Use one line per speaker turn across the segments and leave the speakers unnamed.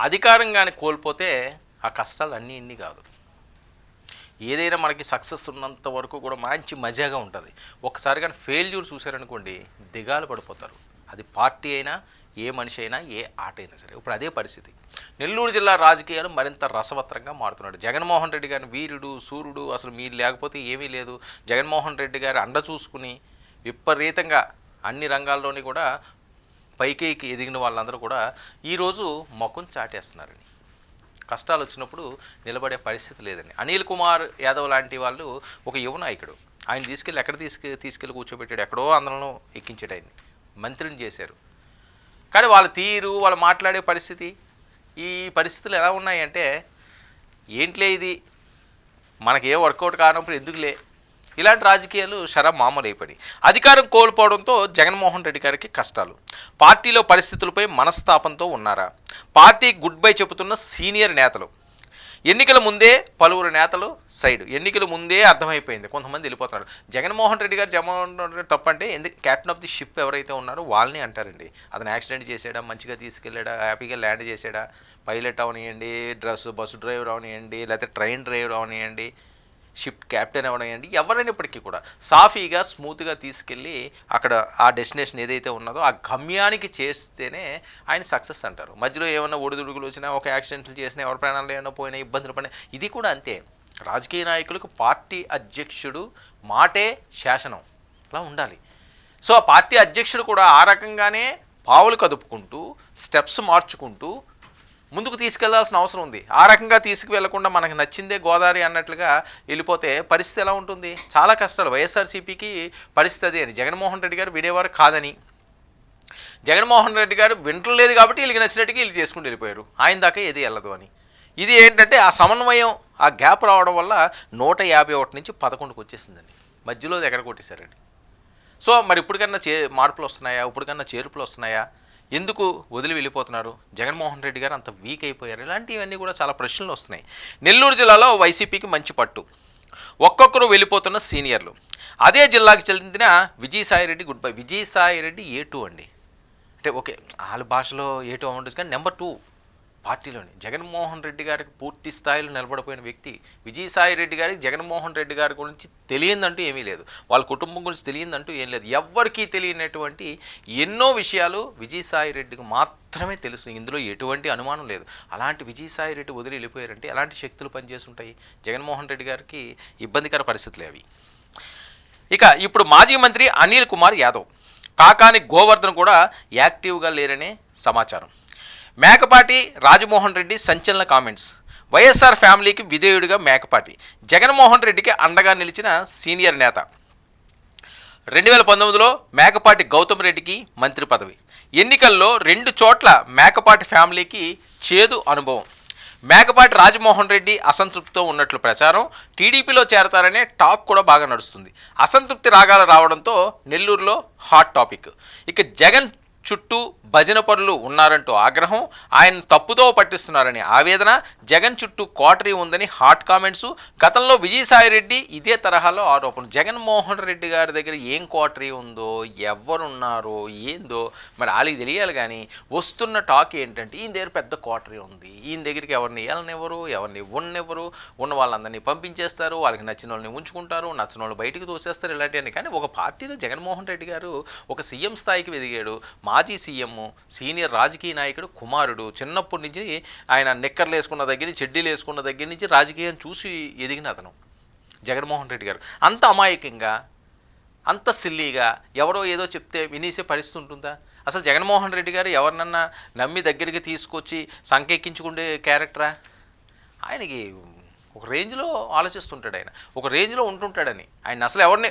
అధికారంగానే కోల్పోతే ఆ కష్టాలు అన్నీ ఇన్ని కాదు. ఏదైనా మనకి సక్సెస్ ఉన్నంత వరకు కూడా మంచి మజాగా ఉంటుంది. ఒకసారి కానీ ఫెయిల్యూర్ చూశారనుకోండి దిగాలు పడిపోతారు. అది పార్టీ అయినా, ఏ మనిషి అయినా, ఏ ఆట అయినా సరే. ఇప్పుడు అదే పరిస్థితి. నెల్లూరు జిల్లా రాజకీయాలు మరింత రసవత్రంగా మారుతున్నాడు. జగన్మోహన్ రెడ్డి గారిని వీరుడు సూర్యుడు, అసలు మీరు లేకపోతే ఏమీ లేదు, జగన్మోహన్ రెడ్డి గారి అండ చూసుకుని విపరీతంగా అన్ని రంగాల్లోని కూడా పైకి ఎదిగిన వాళ్ళందరూ కూడా ఈరోజు ముఖం చాటేస్తున్నారని. కష్టాలు వచ్చినప్పుడు నిలబడే పరిస్థితి లేదని. అనిల్ కుమార్ యాదవ్ లాంటి వాళ్ళు ఒక యువ నాయకుడు. ఆయన ఎక్కడ తీసుకెళ్ళి కూర్చోబెట్టాడు, ఎక్కడో అందరం ఎక్కించాడు, ఆయన్ని మంత్రిని చేశారు. కానీ వాళ్ళ తీరు, వాళ్ళు మాట్లాడే పరిస్థితి, ఈ పరిస్థితులు ఎలా ఉన్నాయంటే ఏంట్లే ఇది మనకే వర్కౌట్ కానప్పుడు ఎందుకులే, ఇలాంటి రాజకీయాలు మామూలు అయిపోయి అధికారం కోల్పోవడంతో జగన్మోహన్ రెడ్డి గారికి కష్టాలు. పార్టీలో పరిస్థితులపై మనస్తాపంతో ఉన్నారా? పార్టీ గుడ్ బై చెబుతున్న సీనియర్ నేతలు. ఎన్నికల ముందే పలువురు నేతలు సైడ్. ఎన్నికల ముందే అర్థమైపోయింది, కొంతమంది వెళ్ళిపోతున్నారు. జగన్మోహన్ రెడ్డి గారు తప్పంటే ఎందుకు క్యాప్టెన్ ఆఫ్ ది షిప్ ఎవరైతే ఉన్నారో వాళ్ళని అంటారండి. అతను యాక్సిడెంట్ చేసాడా, మంచిగా తీసుకెళ్ళాడా, హ్యాపీగా ల్యాండ్ చేసాడా, పైలట్ అవనియండి, బస్సు డ్రైవర్ అవనియండి, లేకపోతే ట్రైన్ డ్రైవర్ అవనియండి, షిప్ క్యాప్టెన్ అవనియండి, ఎవరైనప్పటికీ కూడా సాఫీగా స్మూత్గా తీసుకెళ్ళి అక్కడ ఆ డెస్టినేషన్ ఏదైతే ఉన్నదో ఆ గమ్యానికి చేస్తేనే ఆయన సక్సెస్ అంటారు. మధ్యలో ఏమైనా ఒడిదుడుకులు వచ్చినా, ఒక యాక్సిడెంట్లు చేసినా, ఎవరి ప్రాణాలు ఏమైనా పోయినా, ఇబ్బందులు పడినా, ఇది కూడా అంతే. రాజకీయ నాయకులకు పార్టీ అధ్యక్షుడు మాటే శాసనం అలా ఉండాలి. సో ఆ పార్టీ అధ్యక్షుడు కూడా ఆ రకంగానే పావులు కదుపుకుంటూ స్టెప్స్ మార్చుకుంటూ ముందుకు తీసుకెళ్లాల్సిన అవసరం ఉంది. ఆ రకంగా తీసుకువెళ్లకుండా మనకు నచ్చిందే గోదావరి అన్నట్లుగా వెళ్ళిపోతే పరిస్థితి ఎలా ఉంటుంది? చాలా కష్టాలు. వైఎస్ఆర్సీపీకి పరిస్థితి అని జగన్మోహన్ రెడ్డి గారు వినేవారు కాదని, జగన్మోహన్ రెడ్డి గారు వింటలేదు కాబట్టి వీళ్ళకి నచ్చినట్టుగా వీళ్ళు చేసుకుని వెళ్ళిపోయారు, ఆయన దాకా ఏది వెళ్ళదు అని. ఇది ఏంటంటే ఆ సమన్వయం, ఆ గ్యాప్ రావడం వల్ల 151 నుంచి 11కు వచ్చేసిందండి. మధ్యలో ఎక్కడ కొట్టేశారండి. సో మరి ఇప్పటికన్నా మార్పులు వస్తున్నాయా? ఇప్పటికన్నా చేర్పులు వస్తున్నాయా? ఎందుకు వదిలి వెళ్ళిపోతున్నారు? జగన్మోహన్ రెడ్డి గారు అంత వీక్ అయిపోయారు? ఇలాంటివన్నీ కూడా చాలా ప్రశ్నలు వస్తున్నాయి. నెల్లూరు జిల్లాలో వైసీపీకి మంచి పట్టు, ఒక్కొక్కరు వెళ్ళిపోతున్న సీనియర్లు. అదే జిల్లాకి చెందిన Vijayasai Reddy good bye. Vijayasai Reddy A2 అండి. అంటే ఓకే, వాళ్ళ భాషలో A2 అవ్వండి, కానీ నెంబర్ 2 పార్టీలోని జగన్మోహన్ రెడ్డి గారికి పూర్తి స్థాయిలో నిలబడిపోయిన వ్యక్తి విజయసాయి రెడ్డి గారికి. జగన్మోహన్ రెడ్డి గారి గురించి తెలియదంటూ ఏమీ లేదు, వాళ్ళ కుటుంబం గురించి తెలియదంటూ ఏం లేదు. ఎవ్వరికీ తెలియనటువంటి ఎన్నో విషయాలు విజయసాయి రెడ్డికి మాత్రమే తెలుసు. ఇందులో ఎటువంటి అనుమానం లేదు. అలాంటి విజయసాయి రెడ్డి వదిలి వెళ్ళిపోయారంటే ఎలాంటి శక్తులు పనిచేసి ఉంటాయి? జగన్మోహన్ రెడ్డి గారికి ఇబ్బందికర పరిస్థితులు అవి. ఇక ఇప్పుడు మాజీ మంత్రి అనిల్ కుమార్ యాదవ్, కాకాని గోవర్ధన్ కూడా యాక్టివ్గా లేరనే సమాచారం. మేకపాటి రాజమోహన్ రెడ్డి సంచలన కామెంట్స్. వైఎస్ఆర్ ఫ్యామిలీకి విధేయుడిగా మేకపాటి. జగన్మోహన్ రెడ్డికి అండగా నిలిచిన సీనియర్ నేత. 2019లో మేకపాటి గౌతమ్ రెడ్డికి మంత్రి పదవి. ఎన్నికల్లో 2 చోట్ల మేకపాటి ఫ్యామిలీకి చేదు అనుభవం. మేకపాటి రాజమోహన్ రెడ్డి అసంతృప్తితో ఉన్నట్లు ప్రచారం. టీడీపీలో చేరతారనే టాక్ కూడా బాగా నడుస్తుంది. అసంతృప్తి రాగాలు రావడంతో నెల్లూరులో హాట్ టాపిక్. ఇక జగన్ చుట్టూ భజన పరులు ఉన్నారంటూ ఆగ్రహం, ఆయన తప్పుతో పట్టిస్తున్నారని ఆవేదన, జగన్ చుట్టూ కోటరీ ఉందని హాట్ కామెంట్స్. గతంలో విజయసాయిరెడ్డి ఇదే తరహాలో ఆరోపణలు. జగన్మోహన్ రెడ్డి గారి దగ్గర ఏం కోటరీ ఉందో, ఎవరున్నారో ఏందో మరి వాళ్ళకి తెలియాలి. కానీ వస్తున్న టాక్ ఏంటంటే ఈయన దగ్గర పెద్ద కోటరీ ఉంది, ఈయన దగ్గరికి ఎవరిని వెళ్ళనివ్వరు, ఎవరిని ఉన్నెవ్వరు, ఉన్న వాళ్ళందరినీ పంపించేస్తారు, వాళ్ళకి నచ్చిన వాళ్ళని ఉంచుకుంటారు, నచ్చిన వాళ్ళు బయటికి తోసేస్తారు, ఇలాంటివన్నీ. కానీ ఒక పార్టీలో జగన్మోహన్ రెడ్డి గారు ఒక సీఎం స్థాయికి ఎదిగాడు. మాజీ సీఎం, సీనియర్ రాజకీయ నాయకుడు కుమారుడు. చిన్నప్పటి నుంచి ఆయన నిక్కర్లు వేసుకున్న దగ్గర నుంచి, చెడ్డీలు వేసుకున్న దగ్గర నుంచి రాజకీయం చూసి ఎదిగిన అతను జగన్మోహన్ రెడ్డి గారు. అంత అమాయకంగా, అంత సిల్లీగా ఎవరో ఏదో చెప్తే వినేసే పరిస్థితి ఉంటుందా? అసలు జగన్మోహన్ రెడ్డి గారు ఎవరినన్నా నమ్మి దగ్గరికి తీసుకొచ్చి సంకెక్కించుకునే క్యారెక్టరా? ఆయనకి ఒక రేంజ్లో ఆలోచిస్తుంటాడు, ఆయన ఒక రేంజ్లో ఉంటుంటాడని. ఆయన అసలు ఎవరిని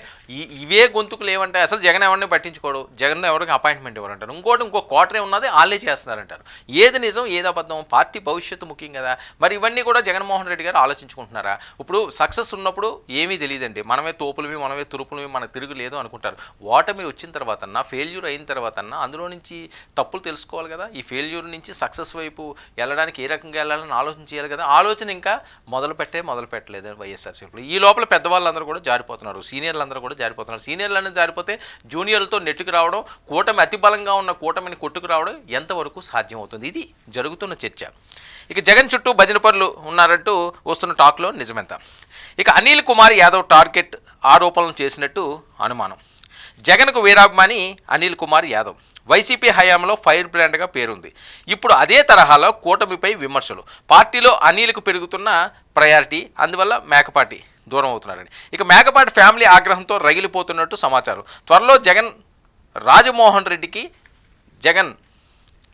ఇవే గొంతుకులు ఏమంటే అసలు జగన్ ఎవరిని పట్టించుకోడు, జగన్ ఎవరికి అపాయింట్మెంట్ ఇవ్వరంటారు, ఇంకో కోటరే ఉన్నది వాళ్ళే చేస్తున్నారంటారు. ఏది నిజం ఏది అబద్ధం? పార్టీ భవిష్యత్తు ముఖ్యం కదా. మరి ఇవన్నీ కూడా జగన్మోహన్ రెడ్డి గారు ఆలోచించుకుంటున్నారా? ఇప్పుడు సక్సెస్ ఉన్నప్పుడు ఏమీ తెలియదండి, మనమే తోపులవి, మనమే తురుపులవి, మనకు తిరుగులేదు అనుకుంటారు. ఓటమి వచ్చిన తర్వాతన్నా, ఫెయిల్యూర్ అయిన తర్వాతన్నా అందులో నుంచి తప్పులు తెలుసుకోవాలి కదా. ఈ ఫెయిల్యూర్ నుంచి సక్సెస్ వైపు వెళ్ళడానికి ఏ రకంగా వెళ్ళాలని ఆలోచన చేయాలి కదా. ఆలోచన ఇంకా మొదలు మొదలు పెట్టలేదు వైఎస్ఆర్సీపీలో. ఈ లోపల పెద్దవాళ్ళందరూ కూడా జారిపోతున్నారు, సీనియర్లందరూ కూడా జారిపోతున్నారు. సీనియర్లను జారిపోతే జూనియర్లతో నెట్టుకు రావడం, కూటమి అతి బలంగా ఉన్న కూటమిని కొట్టుకు రావడం ఎంతవరకు సాధ్యమవుతుంది? ఇది జరుగుతున్న చర్చ. ఇక జగన్ చుట్టూ భజన పరులు ఉన్నారంటూ వస్తున్న టాక్లో నిజమెంత? ఇక అనిల్ కుమార్ యాదవ్ టార్గెట్ ఆరోపణలు చేసినట్టు అనుమానం. జగన్కు వీరాభిమాని అనిల్ కుమార్ యాదవ్ వైసీపీ హయాంలో ఫైర్ బ్రాండ్గా పేరుంది. ఇప్పుడు అదే తరహాలో కూటమిపై విమర్శలు. పార్టీలో అనిల్కు పెరుగుతున్న ప్రయారిటీ, అందువల్ల మేకపాటి దూరం అవుతున్నారని. ఇక మేకపాటి ఫ్యామిలీ ఆగ్రహంతో రగిలిపోతున్నట్టు సమాచారం. త్వరలో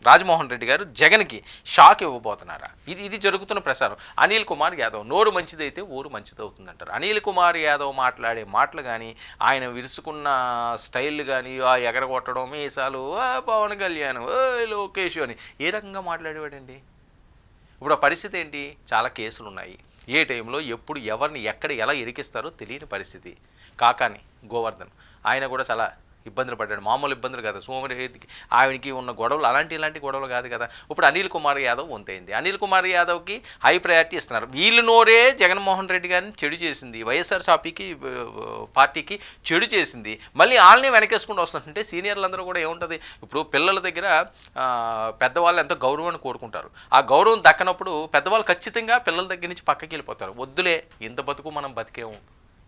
రాజమోహన్ రెడ్డి గారు జగన్కి షాక్ ఇవ్వబోతున్నారా? ఇది జరుగుతున్న ప్రసారం. అనిల్ కుమార్ యాదవ్ నోరు మంచిదైతే ఊరు మంచిదవుతుందంటారు. అనిల్ కుమార్ యాదవ్ మాట్లాడే మాటలు కానీ, ఆయన విరుసుకున్న స్టైల్ కానీ, ఎగరగొట్టడం, మీసాలు, పవన్ కళ్యాణ్, లోకేష్ అని ఏ రకంగా మాట్లాడేవాడండి? ఇప్పుడు ఆ పరిస్థితి ఏంటి? చాలా కేసులు ఉన్నాయి. ఏ టైంలో ఎప్పుడు ఎవరిని ఎక్కడ ఎలా ఇరికిస్తారో తెలియని పరిస్థితి. కాకాని గోవర్ధన్ ఆయన కూడా చాలా ఇబ్బందులు పడ్డాడు. మామూలు ఇబ్బందులు కదా, సోమిరెడ్డికి ఆయనకి ఉన్న గొడవలు ఇలాంటి గొడవలు కాదు కదా. ఇప్పుడు అనిల్ కుమార్ యాదవ్ వంతైంది. అనిల్ కుమార్ యాదవ్కి హై ప్రయారిటీ ఇస్తున్నారు. వీళ్ళు నోరే జగన్మోహన్ రెడ్డి గారిని చెడు చేసింది, వైఎస్ఆర్సీపీకి పార్టీకి చెడు చేసింది. మళ్ళీ వాళ్ళని వెనకేసుకుంటూ వస్తుంటే సీనియర్లందరూ కూడా ఏముంటుంది? ఇప్పుడు పిల్లల దగ్గర పెద్దవాళ్ళు ఎంతో గౌరవాన్ని కోరుకుంటారు. ఆ గౌరవం దక్కనప్పుడు పెద్దవాళ్ళు ఖచ్చితంగా పిల్లల దగ్గర నుంచి పక్కకి వెళ్ళిపోతారు. వద్దులే, ఇంత బతుకు మనం బతికేము,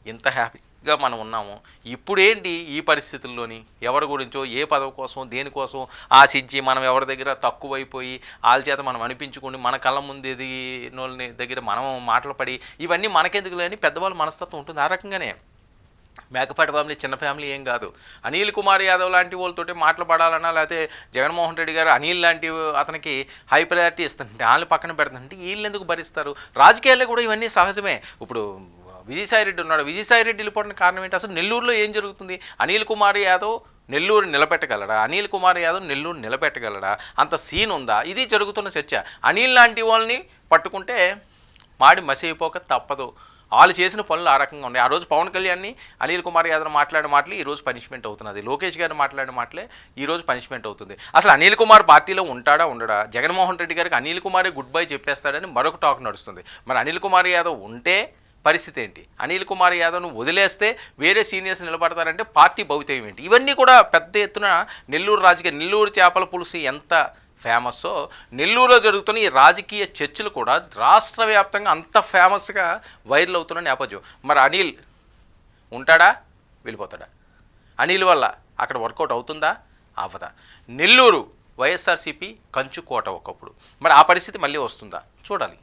ఇంత హ్యాపీగా మనం ఉన్నాము, ఇప్పుడేంటి ఈ పరిస్థితుల్లోని ఎవరి గురించో ఏ పదవి కోసం దేనికోసం ఆశించి మనం ఎవరి దగ్గర తక్కువైపోయి వాళ్ళ చేత మనం అనిపించుకుని మన కళ్ళ ముందు ఎదిగినోళ్ళని దగ్గర మనం మాటలు పడి ఇవన్నీ మనకెందుకు లేని పెద్దవాళ్ళ మనస్తత్వం ఉంటుంది. ఆ రకంగానే మేకపాటి ఫ్యామిలీ చిన్న ఫ్యామిలీ ఏం కాదు. అనిల్ కుమార్ యాదవ్ లాంటి వాళ్ళతోటి మాట్లాడాలన్నా, లేకపోతే జగన్మోహన్ రెడ్డి గారు అనిల్ లాంటి అతనికి హై ప్రయారిటీ ఇస్తుంటే వాళ్ళని పక్కన పెడుతుంటే వీళ్ళు ఎందుకు భరిస్తారు? రాజకీయాల్లో కూడా ఇవన్నీ సహజమే. ఇప్పుడు విజయసాయిరెడ్డి ఉన్నాడు. విజయసాయిరెడ్డి వెళ్ళిపోవడానికి కారణం ఏంటి? అసలు నెల్లూరులో ఏం జరుగుతుంది? అనిల్ కుమార్ యాదవ్ నెల్లూరు నిలబెట్టగలడా? అనిల్ కుమార్ యాదవ్ నెల్లూరు నిలబెట్టగలడా? అంత సీన్ ఉందా? ఇది జరుగుతున్న చర్చ. అనిల్ లాంటి వాళ్ళని పట్టుకుంటే మాడి మసి అయిపోక తప్పదు. వాళ్ళు చేసిన పనులు ఆ రకంగా ఉన్నాయి. ఆ రోజు పవన్ కళ్యాణ్ని అనిల్ కుమార్ యాదవ్ మాట్లాడిన మాటలు ఈరోజు పనిష్మెంట్ అవుతున్నది. లోకేష్ గారిని మాట్లాడిన మాటలే ఈరోజు పనిష్మెంట్ అవుతుంది. అసలు అనిల్ కుమార్ పార్టీలో ఉంటాడా ఉండడా? జగన్మోహన్ రెడ్డి గారికి అనిల్ కుమారే గుడ్ బై చెప్పేస్తాడని మరొక టాక్ నడుస్తుంది. మరి అనిల్ కుమార్ యాదవ్ ఉంటే పరిస్థితి ఏంటి? అనిల్ కుమార్ యాదవ్ను వదిలేస్తే వేరే సీనియర్స్ నిలబడతారంటే పార్టీ భవితవ్యం ఏంటి? ఇవన్నీ కూడా పెద్ద ఎత్తున నెల్లూరు చేపల పులుసు ఎంత ఫేమస్సో నెల్లూరులో జరుగుతున్న ఈ రాజకీయ చర్చలు కూడా రాష్ట్ర వ్యాప్తంగా అంత ఫేమస్గా వైరల్ అవుతున్న నేపథ్యం. మరి అనిల్ ఉంటాడా, వెళ్ళిపోతాడా? అనిల్ వల్ల అక్కడ వర్కౌట్ అవుతుందా, అవ్వదా? నెల్లూరు వైఎస్ఆర్సీపీ కంచుకోట ఒకప్పుడు, మరి ఆ పరిస్థితి మళ్ళీ వస్తుందా? చూడాలి.